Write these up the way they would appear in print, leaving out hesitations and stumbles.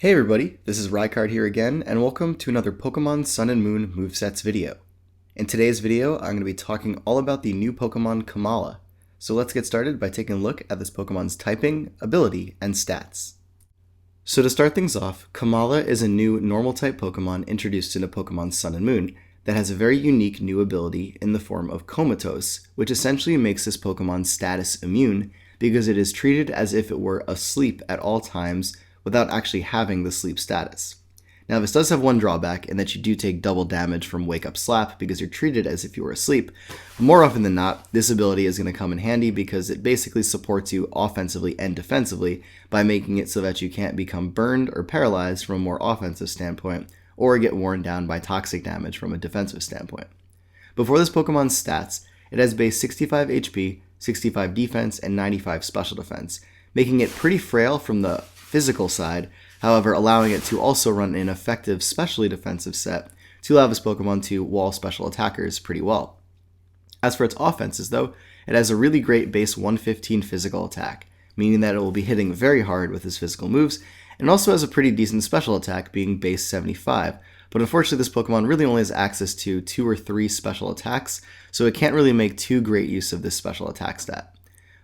Hey everybody, this is Rykard here again, and welcome to another Pokemon Sun and Moon Movesets video. In today's video, I'm going to be talking all about the new Pokemon Komala. So let's get started by taking a look at this Pokemon's typing, ability, and stats. So to start things off, Komala is a new normal type Pokemon introduced into Pokemon Sun and Moon that has a very unique new ability in the form of Comatose, which essentially makes this Pokemon's status immune because it is treated as if it were asleep at all times without actually having the sleep status. Now this does have one drawback in that you do take double damage from Wake Up Slap because you're treated as if you were asleep. But more often than not, this ability is going to come in handy because it basically supports you offensively and defensively by making it so that you can't become burned or paralyzed from a more offensive standpoint or get worn down by toxic damage from a defensive standpoint. Before this Pokemon's stats, it has base 65 HP, 65 defense, and 95 special defense, making it pretty frail from the physical side, however allowing it to also run an effective specially defensive set to allow this Pokemon to wall special attackers pretty well. As for its offenses though, it has a really great base 115 physical attack, meaning that it will be hitting very hard with its physical moves, and also has a pretty decent special attack being base 75, but unfortunately this Pokemon really only has access to 2 or 3 special attacks, so it can't really make too great use of this special attack stat.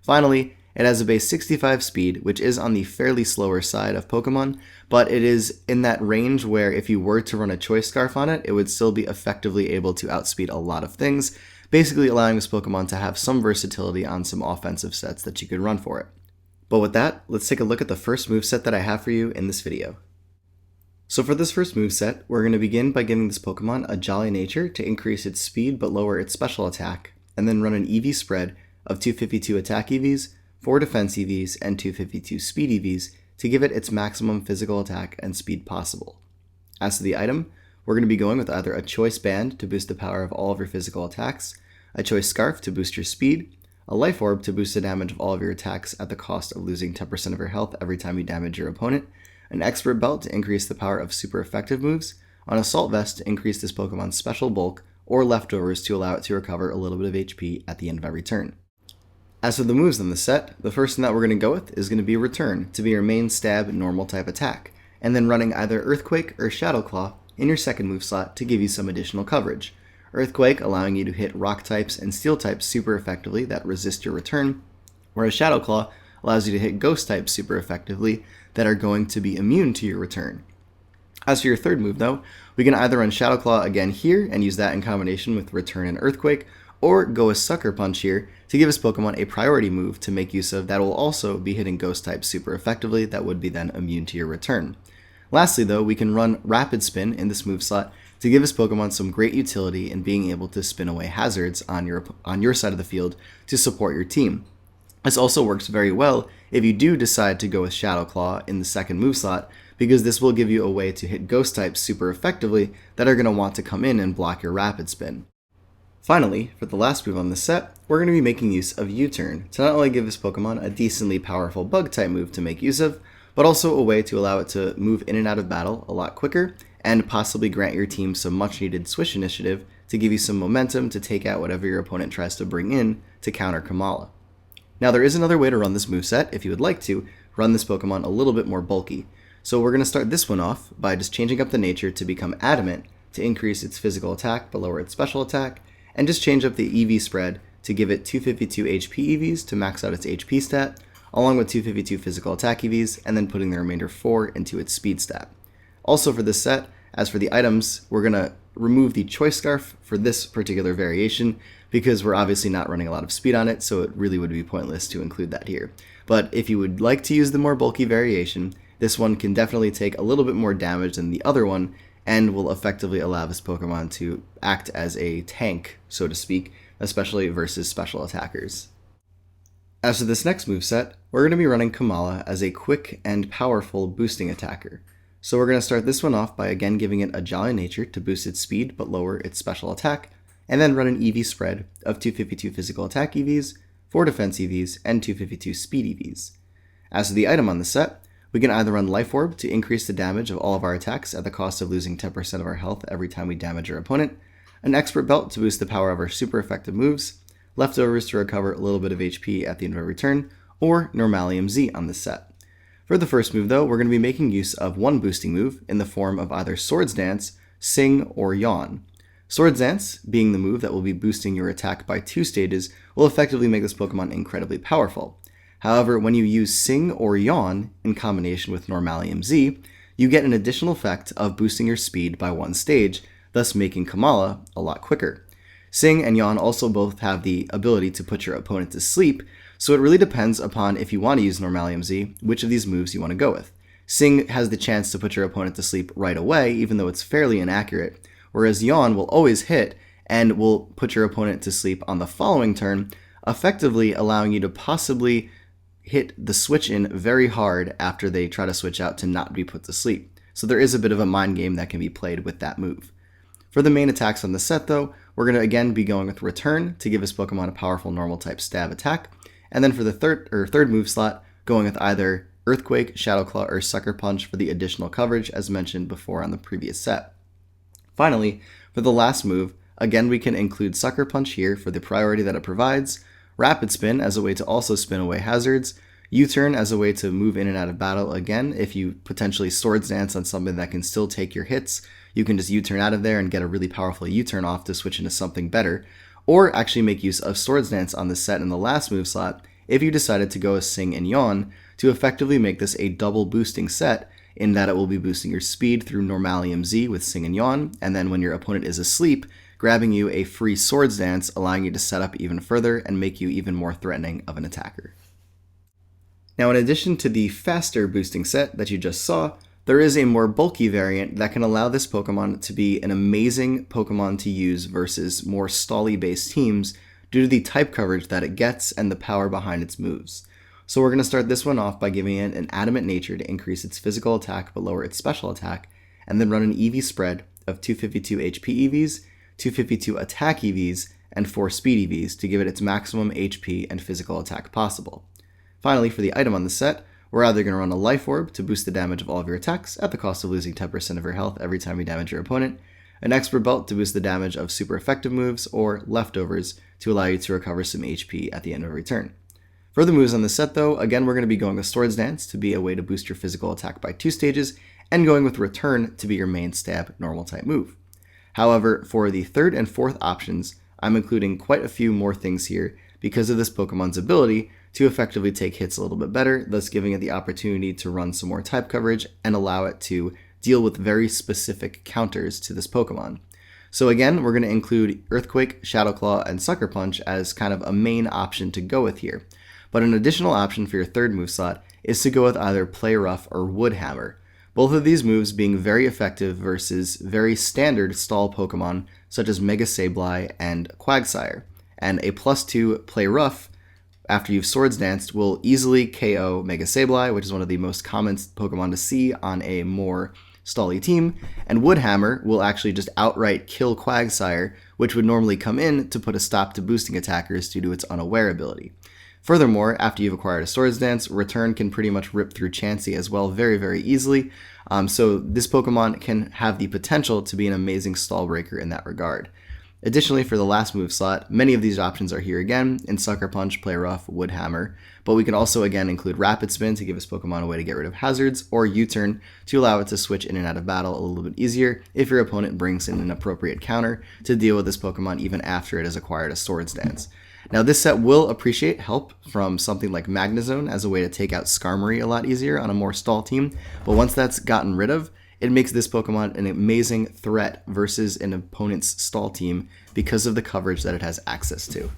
Finally, it has a base 65 speed, which is on the fairly slower side of Pokemon, but it is in that range where if you were to run a Choice Scarf on it, it would still be effectively able to outspeed a lot of things, basically allowing this Pokemon to have some versatility on some offensive sets that you could run for it. But with that, let's take a look at the first moveset that I have for you in this video. So for this first moveset, we're going to begin by giving this Pokemon a Jolly Nature to increase its speed but lower its special attack, and then run an EV spread of 252 attack EVs, 4 defense EVs, and 252 speed EVs to give it its maximum physical attack and speed possible. As to the item, we're going to be going with either a Choice Band to boost the power of all of your physical attacks, a Choice Scarf to boost your speed, a Life Orb to boost the damage of all of your attacks at the cost of losing 10% of your health every time you damage your opponent, an Expert Belt to increase the power of super effective moves, an Assault Vest to increase this Pokemon's special bulk, or leftovers to allow it to recover a little bit of HP at the end of every turn. As for the moves in the set, the first thing that we're going to go with is going to be Return to be your main stab normal type attack, and then running either Earthquake or Shadow Claw in your second move slot to give you some additional coverage. Earthquake allowing you to hit rock types and steel types super effectively that resist your return, whereas Shadow Claw allows you to hit ghost types super effectively that are going to be immune to your return. As for your third move though, we can either run Shadow Claw again here and use that in combination with Return and Earthquake, or go with Sucker Punch here to give this Pokemon a priority move to make use of that will also be hitting ghost types super effectively that would be then immune to your return. Lastly though, we can run Rapid Spin in this move slot to give this Pokemon some great utility in being able to spin away hazards on your side of the field to support your team. This also works very well if you do decide to go with Shadow Claw in the second move slot, because this will give you a way to hit ghost types super effectively that are going to want to come in and block your Rapid Spin. Finally, for the last move on this set, we're going to be making use of U-Turn to not only give this Pokemon a decently powerful Bug-type move to make use of, but also a way to allow it to move in and out of battle a lot quicker, and possibly grant your team some much-needed Swish initiative to give you some momentum to take out whatever your opponent tries to bring in to counter Komala. Now there is another way to run this moveset if you would like to run this Pokemon a little bit more bulky. So we're going to start this one off by just changing up the nature to become Adamant to increase its physical attack but lower its special attack, and just change up the EV spread to give it 252 HP EVs to max out its HP stat, along with 252 physical attack EVs, and then putting the remainder 4 into its speed stat. Also for this set, as for the items, we're going to remove the Choice Scarf for this particular variation because we're obviously not running a lot of speed on it, so it really would be pointless to include that here. But if you would like to use the more bulky variation, this one can definitely take a little bit more damage than the other one, and will effectively allow this Pokemon to act as a tank, so to speak, especially versus special attackers. As for this next moveset, we're going to be running Komala as a quick and powerful boosting attacker. So we're going to start this one off by again giving it a Jolly Nature to boost its speed but lower its special attack, and then run an EV spread of 252 physical attack EVs, 4 defense EVs, and 252 speed EVs. As for the item on the set, we can either run Life Orb to increase the damage of all of our attacks at the cost of losing 10% of our health every time we damage our opponent, an Expert Belt to boost the power of our super effective moves, leftovers to recover a little bit of HP at the end of every turn, or Normalium Z on this set. For the first move though, we're going to be making use of one boosting move in the form of either Swords Dance, Sing, or Yawn. Swords Dance, being the move that will be boosting your attack by 2 stages, will effectively make this Pokemon incredibly powerful. However, when you use Sing or Yawn in combination with Normalium Z, you get an additional effect of boosting your speed by 1 stage, thus making Komala a lot quicker. Sing and Yawn also both have the ability to put your opponent to sleep, so it really depends upon if you want to use Normalium Z, which of these moves you want to go with. Sing has the chance to put your opponent to sleep right away, even though it's fairly inaccurate, whereas Yawn will always hit and will put your opponent to sleep on the following turn, effectively allowing you to possibly hit the switch in very hard after they try to switch out to not be put to sleep. So there is a bit of a mind game that can be played with that move. For the main attacks on the set though, we're going to again be going with Return to give this Pokemon a powerful normal type stab attack. And then for the third move slot, going with either Earthquake, Shadow Claw, or Sucker Punch for the additional coverage as mentioned before on the previous set. Finally, for the last move, again we can include Sucker Punch here for the priority that it provides, Rapid Spin as a way to also spin away hazards, U-Turn as a way to move in and out of battle again. If you potentially Swords Dance on something that can still take your hits, you can just U-Turn out of there and get a really powerful U-Turn off to switch into something better. Or actually make use of Swords Dance on the set in the last move slot if you decided to go with Sing and Yawn to effectively make this a double boosting set in that it will be boosting your speed through Normalium Z with Sing and Yawn, and then when your opponent is asleep, grabbing you a free Swords Dance, allowing you to set up even further and make you even more threatening of an attacker. Now in addition to the faster boosting set that you just saw, there is a more bulky variant that can allow this Pokemon to be an amazing Pokemon to use versus more stally-based teams due to the type coverage that it gets and the power behind its moves. So we're going to start this one off by giving it an Adamant Nature to increase its physical attack but lower its special attack, and then run an EV spread of 252 HP EVs, 252 attack EVs, and 4 speed EVs to give it its maximum HP and physical attack possible. Finally, for the item on the set, we're either going to run a Life Orb to boost the damage of all of your attacks at the cost of losing 10% of your health every time you damage your opponent, an Expert Belt to boost the damage of super effective moves, or Leftovers to allow you to recover some HP at the end of every turn. For the moves on the set though, again we're going to be going with Swords Dance to be a way to boost your physical attack by 2 stages, and going with Return to be your main stab normal type move. However, for the third and fourth options, I'm including quite a few more things here because of this Pokemon's ability to effectively take hits a little bit better, thus giving it the opportunity to run some more type coverage and allow it to deal with very specific counters to this Pokemon. So again, we're going to include Earthquake, Shadow Claw, and Sucker Punch as kind of a main option to go with here. But an additional option for your third move slot is to go with either Play Rough or Wood Hammer. Both of these moves being very effective versus very standard stall Pokemon such as Mega Sableye and Quagsire. And a +2 Play Rough after you've Swords Danced will easily KO Mega Sableye, which is one of the most common Pokemon to see on a more stally team, and Wood Hammer will actually just outright kill Quagsire, which would normally come in to put a stop to boosting attackers due to its unaware ability. Furthermore, after you've acquired a Swords Dance, Return can pretty much rip through Chansey as well very, very easily, so this Pokemon can have the potential to be an amazing stall breaker in that regard. Additionally, for the last move slot, many of these options are here again in Sucker Punch, Play Rough, Wood Hammer, but we can also again include Rapid Spin to give this Pokemon a way to get rid of hazards, or U-Turn to allow it to switch in and out of battle a little bit easier if your opponent brings in an appropriate counter to deal with this Pokemon even after it has acquired a Swords Dance. Now this set will appreciate help from something like Magnezone as a way to take out Skarmory a lot easier on a more stall team, but once that's gotten rid of, it makes this Pokemon an amazing threat versus an opponent's stall team because of the coverage that it has access to.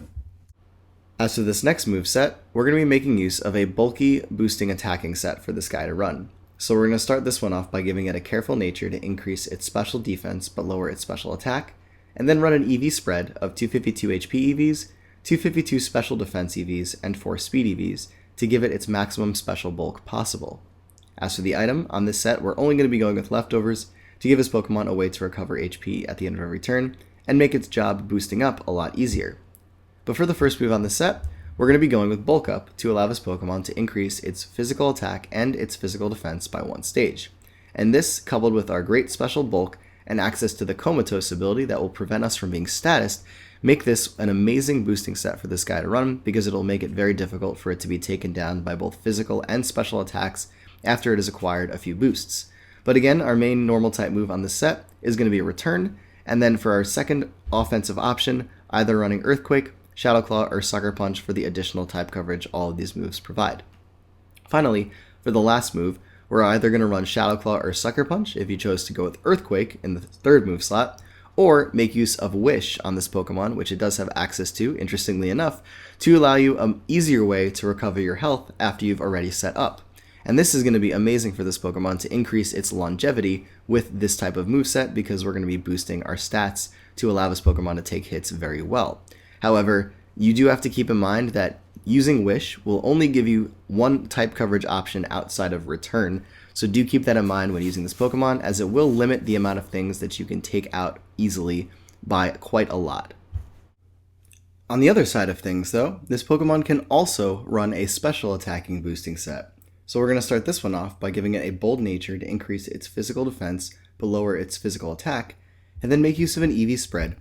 As for this next move set, we're going to be making use of a bulky boosting attacking set for this guy to run. So we're going to start this one off by giving it a Careful Nature to increase its special defense but lower its special attack, and then run an EV spread of 252 HP EVs, 252 special defense EVs, and 4 speed EVs to give it its maximum special bulk possible. As for the item, on this set we're only going to be going with Leftovers to give this Pokemon a way to recover HP at the end of every turn and make its job boosting up a lot easier. But for the first move on the set, we're going to be going with Bulk Up to allow this Pokemon to increase its physical attack and its physical defense by 1 stage. And this, coupled with our great special bulk and access to the Comatose ability that will prevent us from being statused, make this an amazing boosting set for this guy to run because it'll make it very difficult for it to be taken down by both physical and special attacks after it has acquired a few boosts. But again, our main normal type move on this set is going to be a return, and then for our second offensive option, either running Earthquake, Shadow Claw, or Sucker Punch for the additional type coverage all of these moves provide. Finally, for the last move, we're either going to run Shadow Claw or Sucker Punch if you chose to go with Earthquake in the third move slot, or make use of Wish on this Pokemon, which it does have access to, interestingly enough, to allow you an easier way to recover your health after you've already set up. And this is going to be amazing for this Pokemon to increase its longevity with this type of moveset because we're going to be boosting our stats to allow this Pokemon to take hits very well. However, you do have to keep in mind that using Wish will only give you one type coverage option outside of Return, so do keep that in mind when using this Pokemon, as it will limit the amount of things that you can take out easily by quite a lot. On the other side of things though, this Pokemon can also run a special attacking boosting set. So we're going to start this one off by giving it a Bold Nature to increase its physical defense but lower its physical attack, and then make use of an EV spread.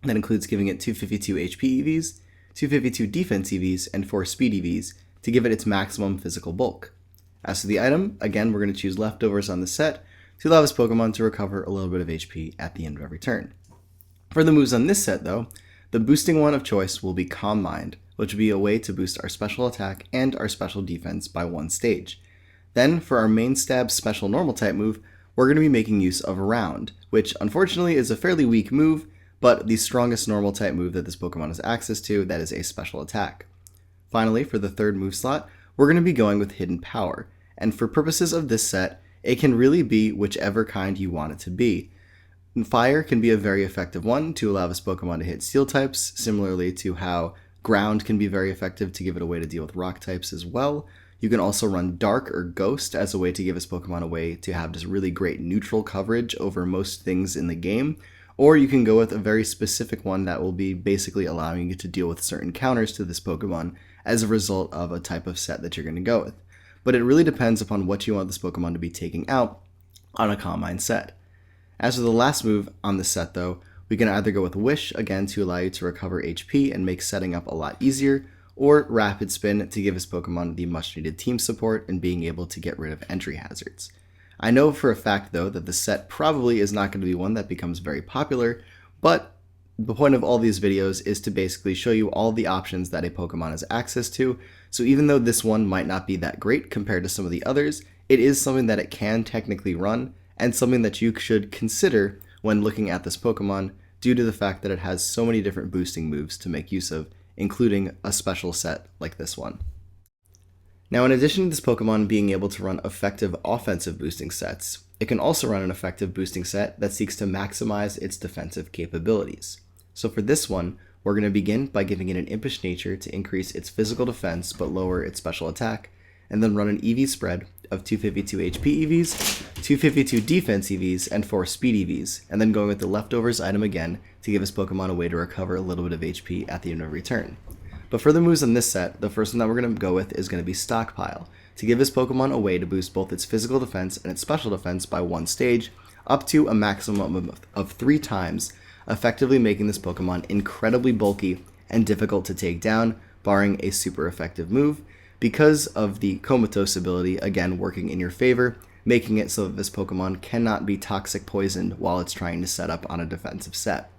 That includes giving it 252 HP EVs, 252 defense EVs, and 4 speed EVs to give it its maximum physical bulk. As to the item, again we're going to choose leftovers on the set to allow this Pokemon to recover a little bit of HP at the end of every turn. For the moves on this set though, the boosting one of choice will be Calm Mind, which will be a way to boost our special attack and our special defense by one stage. Then, for our main stab special normal type move, we're going to be making use of Round, which unfortunately is a fairly weak move, but the strongest normal type move that this Pokemon has access to, that is a special attack. Finally, for the third move slot, we're going to be going with Hidden Power, and for purposes of this set, it can really be whichever kind you want it to be. Fire can be a very effective one to allow this Pokemon to hit Steel types, similarly to how Ground can be very effective to give it a way to deal with Rock types as well. You can also run Dark or Ghost as a way to give this Pokemon a way to have just really great neutral coverage over most things in the game, or you can go with a very specific one that will be basically allowing you to deal with certain counters to this Pokemon as a result of a type of set that you're going to go with. But it really depends upon what you want this Pokemon to be taking out on a Calm Mind set. As for the last move on this set though, we can either go with Wish, again to allow you to recover HP and make setting up a lot easier, or Rapid Spin to give this Pokemon the much needed team support and being able to get rid of entry hazards. I know for a fact though that the set probably is not going to be one that becomes very popular, but the point of all these videos is to basically show you all the options that a Pokemon has access to, so even though this one might not be that great compared to some of the others, it is something that it can technically run, and something that you should consider when looking at this Pokemon due to the fact that it has so many different boosting moves to make use of, including a special set like this one. Now, in addition to this Pokemon being able to run effective offensive boosting sets, it can also run an effective boosting set that seeks to maximize its defensive capabilities. So for this one, we're going to begin by giving it an Impish Nature to increase its physical defense but lower its special attack, and then run an EV spread of 252 HP EVs, 252 defense EVs, and 4 speed EVs, and then going with the leftovers item again to give this Pokemon a way to recover a little bit of HP at the end of every turn. But for the moves in this set, the first one that we're going to go with is going to be Stockpile, to give this Pokemon a way to boost both its physical defense and its special defense by one stage, up to a maximum of 3 times, effectively making this Pokemon incredibly bulky and difficult to take down, barring a super effective move, because of the Comatose ability, again working in your favor, making it so that this Pokemon cannot be toxic poisoned while it's trying to set up on a defensive set.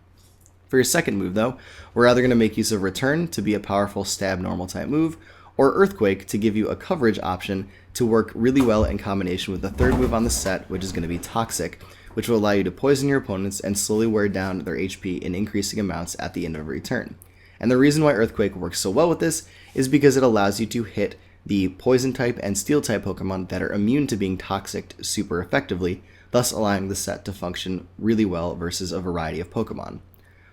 For your second move though, we're either going to make use of Return to be a powerful stab normal type move, or Earthquake to give you a coverage option to work really well in combination with the third move on the set, which is going to be Toxic, which will allow you to poison your opponents and slowly wear down their HP in increasing amounts at the end of every turn. And the reason why Earthquake works so well with this is because it allows you to hit the Poison type and Steel type Pokemon that are immune to being toxic super effectively, thus allowing the set to function really well versus a variety of Pokemon.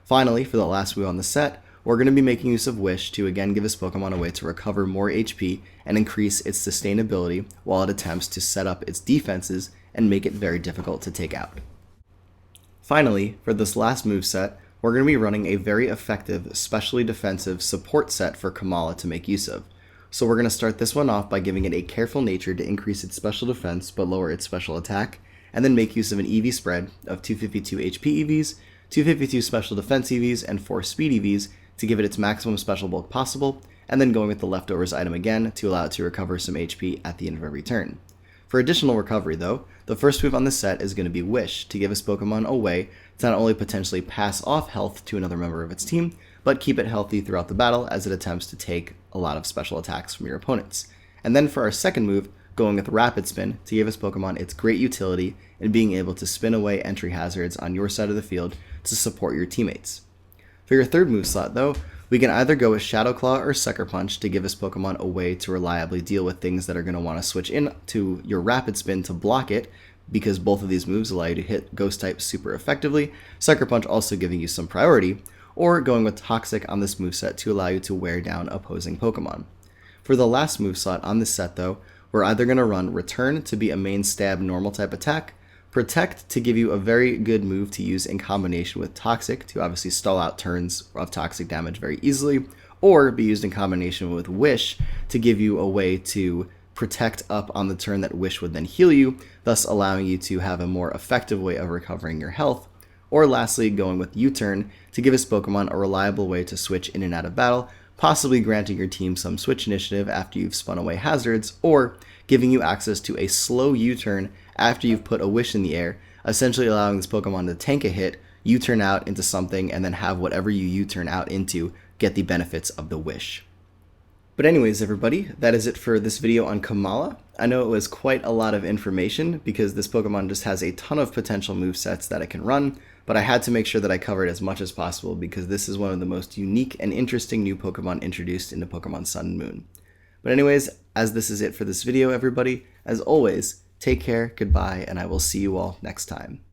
Finally, for the last move on the set, we're going to be making use of Wish to again give this Pokemon a way to recover more HP and increase its sustainability while it attempts to set up its defenses and make it very difficult to take out. Finally, for this last move set, we're going to be running a very effective, specially defensive support set for Komala to make use of. So we're going to start this one off by giving it a Careful Nature to increase its special defense but lower its special attack, and then make use of an EV spread of 252 HP EVs, 252 special defense EVs, and 4 speed EVs to give it its maximum special bulk possible, and then going with the leftovers item again to allow it to recover some HP at the end of every turn. For additional recovery though, the first move on this set is going to be Wish, to give this Pokemon a way to not only potentially pass off health to another member of its team, but keep it healthy throughout the battle as it attempts to take a lot of special attacks from your opponents. And then for our second move, going with Rapid Spin, to give this Pokemon its great utility in being able to spin away entry hazards on your side of the field to support your teammates. For your third move slot though, we can either go with Shadow Claw or Sucker Punch to give this Pokemon a way to reliably deal with things that are going to want to switch in to your Rapid Spin to block it, because both of these moves allow you to hit Ghost type super effectively, Sucker Punch also giving you some priority, or going with Toxic on this moveset to allow you to wear down opposing Pokemon. For the last move slot on this set though, we're either going to run Return to be a main stab normal type attack, Protect to give you a very good move to use in combination with Toxic to obviously stall out turns of toxic damage very easily, or be used in combination with Wish to give you a way to protect up on the turn that Wish would then heal you, thus allowing you to have a more effective way of recovering your health. Or lastly, going with U-Turn to give this Pokemon a reliable way to switch in and out of battle, possibly granting your team some switch initiative after you've spun away hazards, or giving you access to a slow U-Turn after you've put a Wish in the air, essentially allowing this Pokemon to tank a hit, U-Turn out into something, and then have whatever you U-Turn out into get the benefits of the Wish. But anyways, everybody, that is it for this video on Komala. I know it was quite a lot of information because this Pokemon just has a ton of potential movesets that it can run, but I had to make sure that I covered as much as possible because this is one of the most unique and interesting new Pokemon introduced into Pokemon Sun and Moon. But anyways, as this is it for this video, everybody, as always, take care, goodbye, and I will see you all next time.